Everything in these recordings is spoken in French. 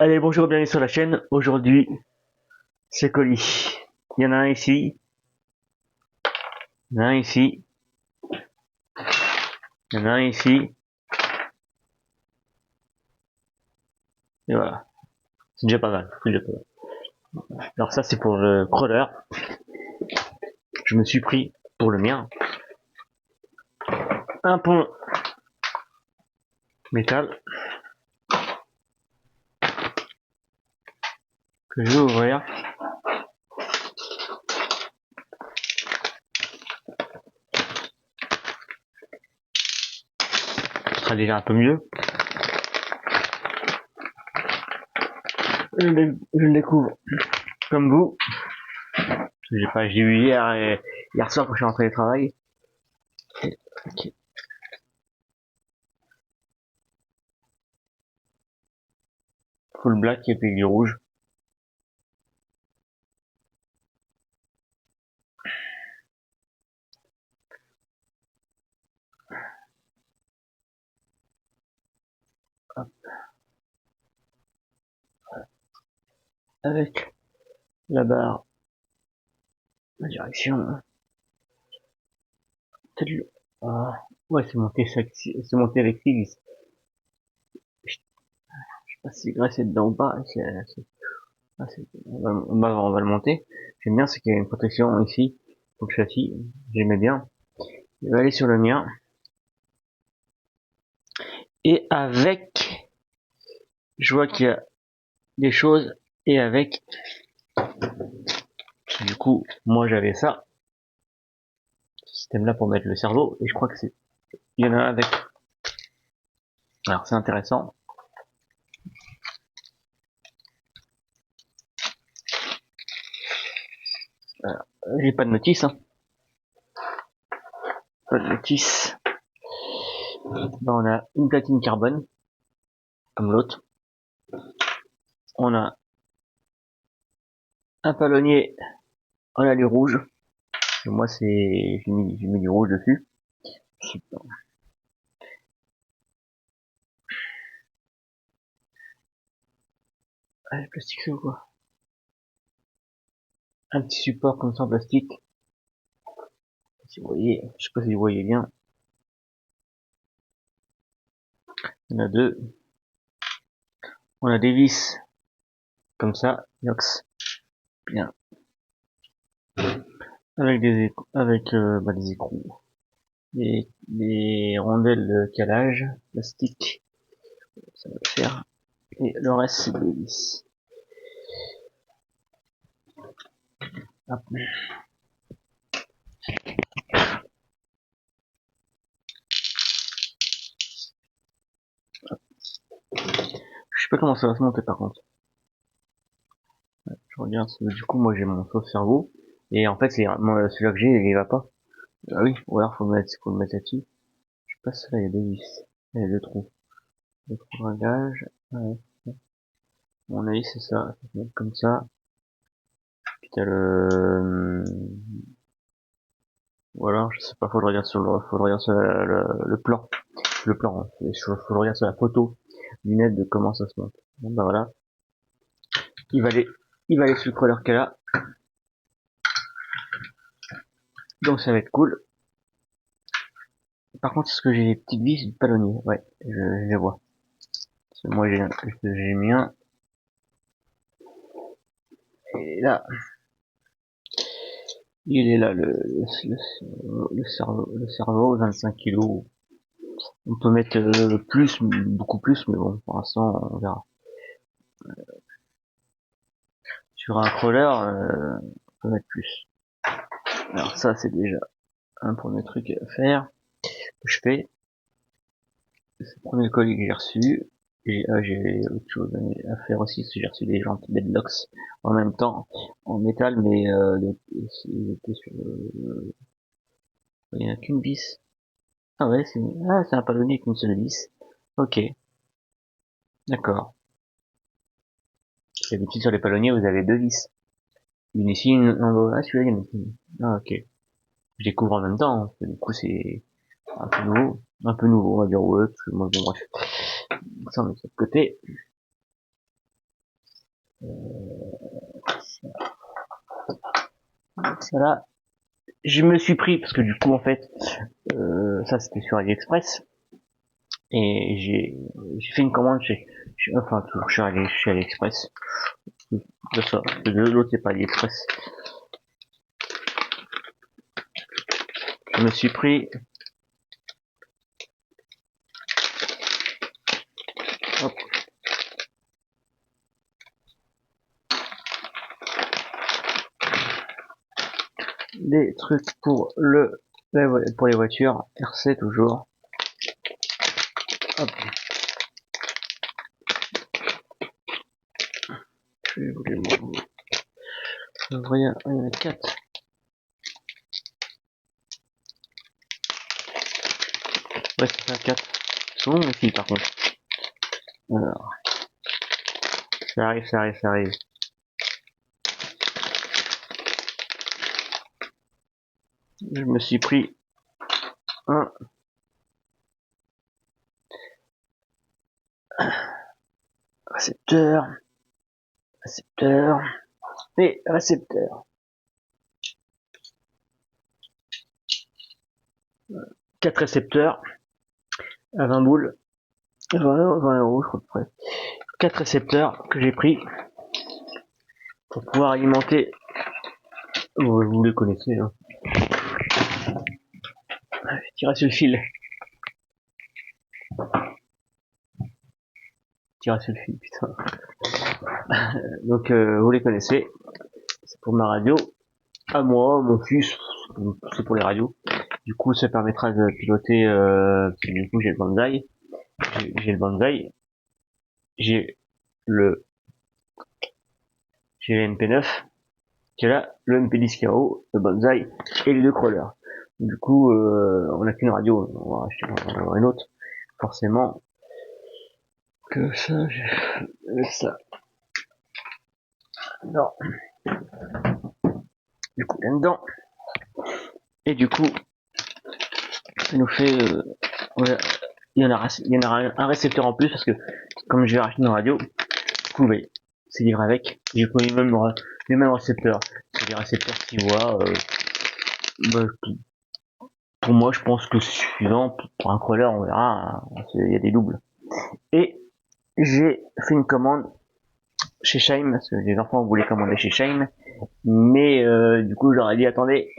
Allez, bonjour, bienvenue sur la chaîne. Aujourd'hui, c'est colis. Il y en a un ici, il y en a un ici, il y en a un ici, et voilà. C'est déjà pas mal, c'est déjà pas mal. Alors ça, c'est pour le crawler. Je me suis pris pour le mien un pont métal que je vais ouvrir. Ce sera déjà un peu mieux. Je le découvre comme vous. J'ai eu hier soir quand je suis rentré du travail. Ok. Full black et puis du rouge. Hop. Avec la barre, la direction. Ah, ouais, c'est monté avec 6 vis. Je sais pas si c'est graissé dedans ou pas. On va le monter. J'aime bien, c'est qu'il y a une protection ici pour le châssis. J'aimais bien. Je vais aller sur le mien. Et avec, je vois qu'il y a des choses. Et avec, du coup, moi j'avais ça. Ce système là pour mettre le cerveau. Et je crois que il y en a un avec. Alors c'est intéressant. J'ai pas de notice, hein. Pas de notice. Là, on a une platine carbone, comme l'autre. On a un palonnier en alu rouge. Et moi, j'ai mis du rouge dessus. Super. Ah, le plastique, c'est quoi? Un petit support comme ça en plastique. Si vous voyez, je sais pas si vous voyez bien. Il y en a deux. On a des vis comme ça, inox, bien, avec des écrous, des rondelles de calage, plastique, ça va le faire. Et le reste c'est des vis. Hop. Je sais pas comment ça va se monter par contre. Je regarde, du coup moi j'ai mon sauce cerveau. Et en fait celui-là que j'ai il va pas. Ah oui, ou alors faut le mettre là-dessus. Je sais pas si là il y a deux vis. Il y a deux trous. Deux trous de réglage. Ouais. Mon avis c'est ça. Ça se met comme ça. Puis t'as ou alors je sais pas, faut le regarder sur le plan. Le plan, hein. Faut le regarder sur la photo du net de comment ça se monte. Bon bah voilà. Il va aller, il va aller sur le crawler qu'elle a. Donc ça va être cool. Par contre, est-ce que j'ai des petites vis du palonnier? Ouais, je les vois. Parce que moi j'ai mis un. Et là, il est là le cerveau 25 kilos. On peut mettre plus, beaucoup plus, mais bon, pour l'instant on verra. Sur un crawler, on peut mettre plus. Alors ça c'est déjà un premier truc à faire. Que je fais. C'est le premier colis que j'ai reçu. J'ai autre chose à faire aussi, parce que j'ai reçu des jantes Bedlocks en même temps, en métal, mais donc, c'était sur, il y en a qu'une vis. Ah ouais, c'est un palonnier avec une seule vis. Ok, d'accord. D'habitude sur les palonniers, vous avez deux vis. Une ici, une en bas. Ah, celui-là, il y en a qu'une. Ah, ok. Je découvre en même temps, hein, parce que du coup, c'est un peu nouveau. Un peu nouveau, on va dire, ouais, parce que moi, bon, bref. Ça, on met ça de côté. Ça là, je me suis pris, parce que du coup, en fait, ça c'était sur AliExpress, et j'ai fait une commande enfin, toujours chez AliExpress. De ça, l'autre c'est pas AliExpress. Je me suis pris, hop, des trucs pour pour les voitures, RC toujours. Hop. Je voulais il y en a 4. Ouais, c'est ça, 4. Ils sont longs aussi, par contre. Alors, ça arrive. Je me suis pris un récepteur, et récepteur. 4 récepteurs à 20 boules. 20 euros, je crois, à peu près. 4 récepteurs que j'ai pris pour pouvoir alimenter. Vous les connaissez, hein. Tirer sur le fil. Putain. Donc, vous les connaissez. C'est pour ma radio. À moi, mon fils, c'est pour les radios. Du coup, ça permettra de piloter, du coup, j'ai le Banzai. J'ai le Banzai. J'ai le, j'ai le MP9. Qui est là, le MP10 qui est en haut, le Banzai et les 2 crawlers. Du coup, on n'a qu'une radio, on va acheter une autre. Forcément, que ça, ça. Non. Du coup, là-dedans. Et du coup, ça nous fait, il y en a un récepteur en plus parce que, comme je vais racheter une radio, du coup, c'est livré avec. J'ai pris les mêmes récepteurs. C'est des récepteurs 6 voix, bah, pour moi, je pense que c'est suffisant. Pour un crawler, on verra, il y a des doubles. Et j'ai fait une commande chez Shime, parce que les enfants voulaient commander chez Shime, mais du coup, je leur ai dit, attendez,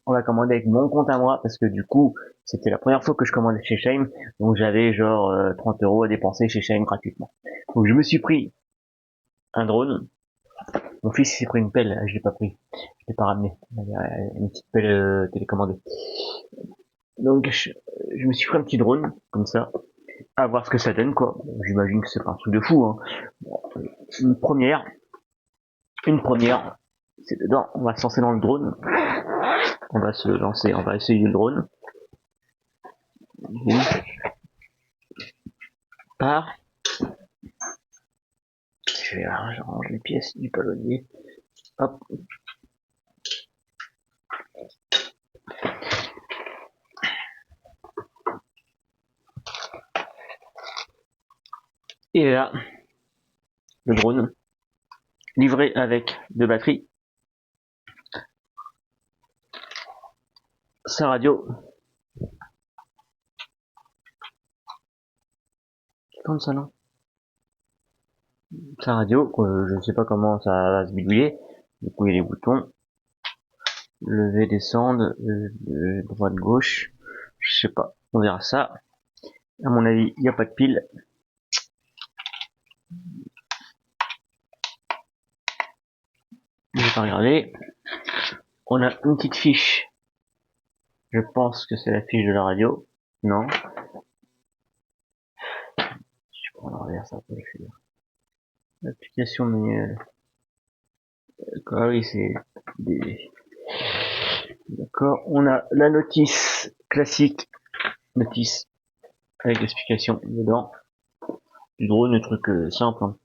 on va commander avec mon compte à moi, parce que du coup, c'était la première fois que je commandais chez Shime, donc j'avais genre 30 euros à dépenser chez Shime gratuitement. Donc je me suis pris un drone. Mon fils s'est pris une pelle, je l'ai pas pris, je l'ai pas ramené, une petite pelle télécommandée. Donc je me suis pris un petit drone, comme ça, à voir ce que ça donne, quoi. Bon, j'imagine que c'est pas un truc de fou, hein. Bon, une première, c'est dedans, on va se lancer dans le drone. On va se lancer, on va essayer le drone. Part. Je range les pièces du palonnier. Hop. Et là, le drone, livré avec 2 batteries, sa radio, comme ça non, sa radio, je ne sais pas comment ça va se bidouiller, du coup il y a les boutons, lever, descendre, droite, gauche, je sais pas, on verra ça. À mon avis, il n'y a pas de pile. Je vais pas regarder. On a une petite fiche. Je pense que c'est la fiche de la radio. Non. Je prends l'envers, ça peut le faire. L'application manuelle. D'accord, oui, c'est des... D'accord. On a la notice classique. Notice. Avec l'explication dedans. Du drone, le truc simple. Hein.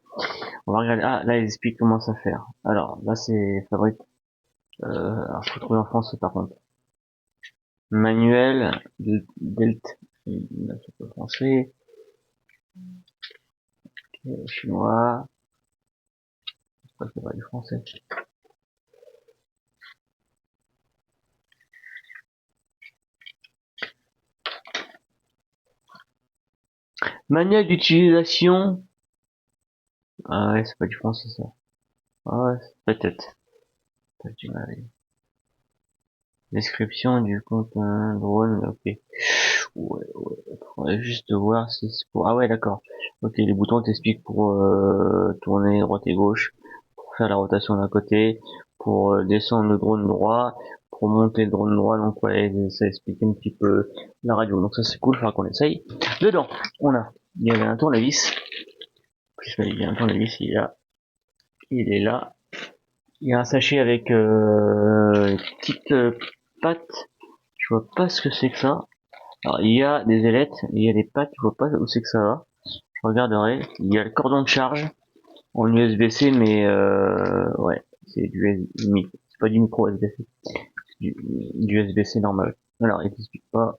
On va regarder. Ah, là, il explique comment ça faire. Alors, là, c'est fabrique. Alors, faut trouver en français, par contre. Manuel. Delt. C'est français. Chinois. crois que c'est pas du français. Manuel d'utilisation. Ah ouais, c'est pas du français ça. Ah ouais, peut-être. Description du compte drone, ok. Ouais, faudrait juste voir si c'est pour... Ah ouais, d'accord. Ok, les boutons t'expliquent pour tourner droite et gauche, pour faire la rotation d'un côté, pour descendre le drone droit, pour monter le drone droit, donc ouais, ça explique un petit peu la radio. Donc ça c'est cool, il faudra qu'on essaye. Dedans, il y avait un tournevis. Il y a un tournevis, il est là. Il y a un sachet avec une petite patte. Je vois pas ce que c'est que ça. Alors il y a des ailettes, il y a des pattes, je vois pas où c'est que ça va. Je regarderai. Il y a le cordon de charge en USB-C, mais ouais, c'est c'est pas du micro USB-C, du USB-C normal. Alors il t'explique pas.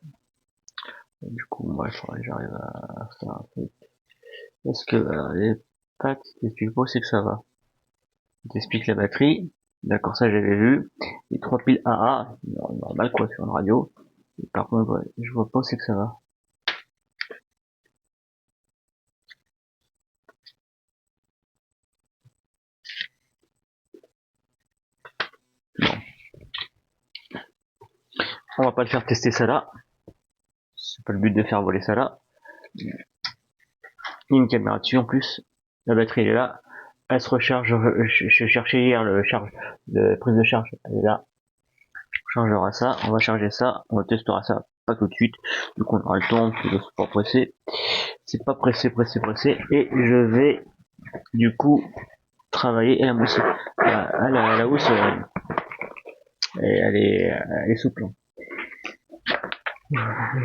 Du coup, moi, il faudrait que j'arrive à faire un truc. Est-ce que alors, les pattes, il t'explique pas où c'est que ça va. Il t'explique la batterie. D'accord, ça j'avais vu. Les 3 piles AA, normal quoi sur une radio. Et par contre, ouais, je vois pas où c'est que ça va. On va pas le faire tester ça là. C'est pas le but de faire voler ça là. Il y a une caméra dessus en plus. La batterie elle est là. Elle se recharge. Je cherchais hier le prise de charge. Elle est là. On chargera ça. On va charger ça. On testera ça. Pas tout de suite. Du coup on aura le temps. C'est pas pressé. C'est pas pressé. Et je vais du coup travailler. Et la mousse. La housse. Elle est souple.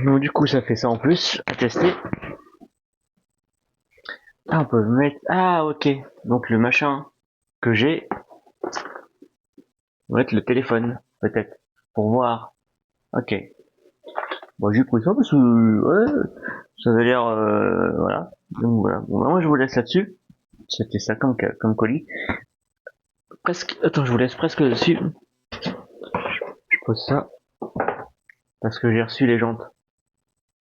Donc du coup ça fait ça en plus à tester. Ah, on peut mettre... Ah, ok. Donc le machin que j'ai, on va mettre le téléphone, peut-être, pour voir. Ok. Bon, j'ai pris ça parce que, ouais, ça avait l'air, voilà. Donc voilà. Bon, bah, moi je vous laisse là-dessus. C'était ça comme colis. Presque, attends, je vous laisse presque dessus. Je pose ça. Parce que j'ai reçu les jantes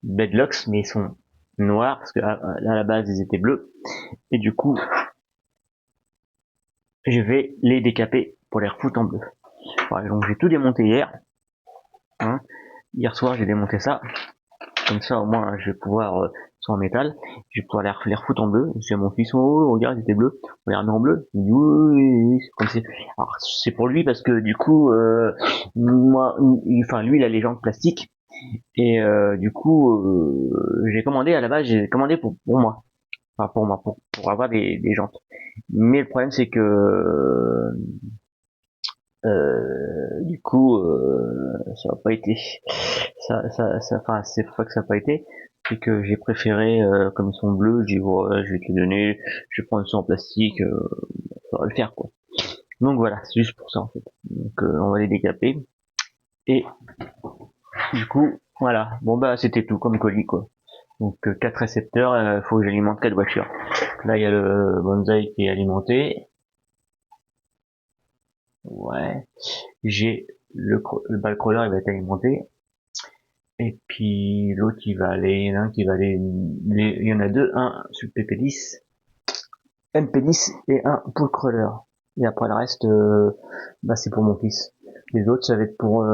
Bedlocks, mais ils sont noirs, parce que à la base ils étaient bleus. Et du coup, je vais les décaper pour les refoutre en bleu. Voilà, donc j'ai tout démonté hier. Hein. Hier soir j'ai démonté ça. Comme ça au moins je vais pouvoir, sont en métal, je vais pouvoir les refoutre en bleu. Je dis à mon fils, oh regarde c'était bleu, on les remet en bleu. Il dit oui, comme c'est. Alors c'est pour lui parce que du coup moi, enfin lui il a les jantes plastiques et du coup j'ai commandé à la base, j'ai commandé pour moi. Enfin pour moi, pour avoir des jantes. Mais le problème c'est que du coup ça n'a pas été enfin c'est pas que ça n'a pas été, c'est que j'ai préféré comme ils sont bleus, j'ai dit ouais, je vais te les donner, je vais prendre ça en plastique, ça va le faire quoi. Donc voilà, c'est juste pour ça en fait. Donc on va les décaper et du coup voilà, bon bah c'était tout comme colis quoi. Donc 4 récepteurs, faut que j'alimente 4 voitures. Là il y a le bonsaï qui est alimenté. Ouais, j'ai le ball crawler, il va être alimenté. Et puis l'autre il va aller, il y en a un qui va aller, il y en a deux, un sur le PP10, MP10 et un pour le crawler. Et après le reste, bah c'est pour mon fils. Les autres ça va être pour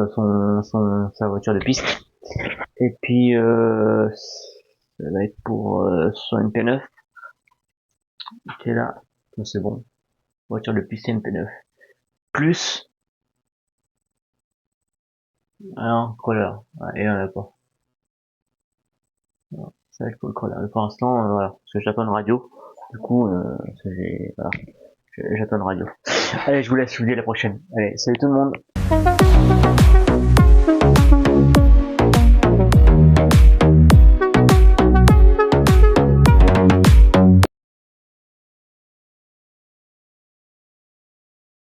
sa voiture de piste. Et puis ça va être pour son MP9 qui est là. Donc c'est bon. Voiture de piste et MP9. Plus un crawler. Ouais, et on a pas. Voilà. Ça va être pour le crawler. Mais pour l'instant, voilà. Parce que j'attends une radio. Du coup, voilà. J'attends une radio. Allez, je vous laisse, je vous dis à la prochaine. Allez, salut tout le monde.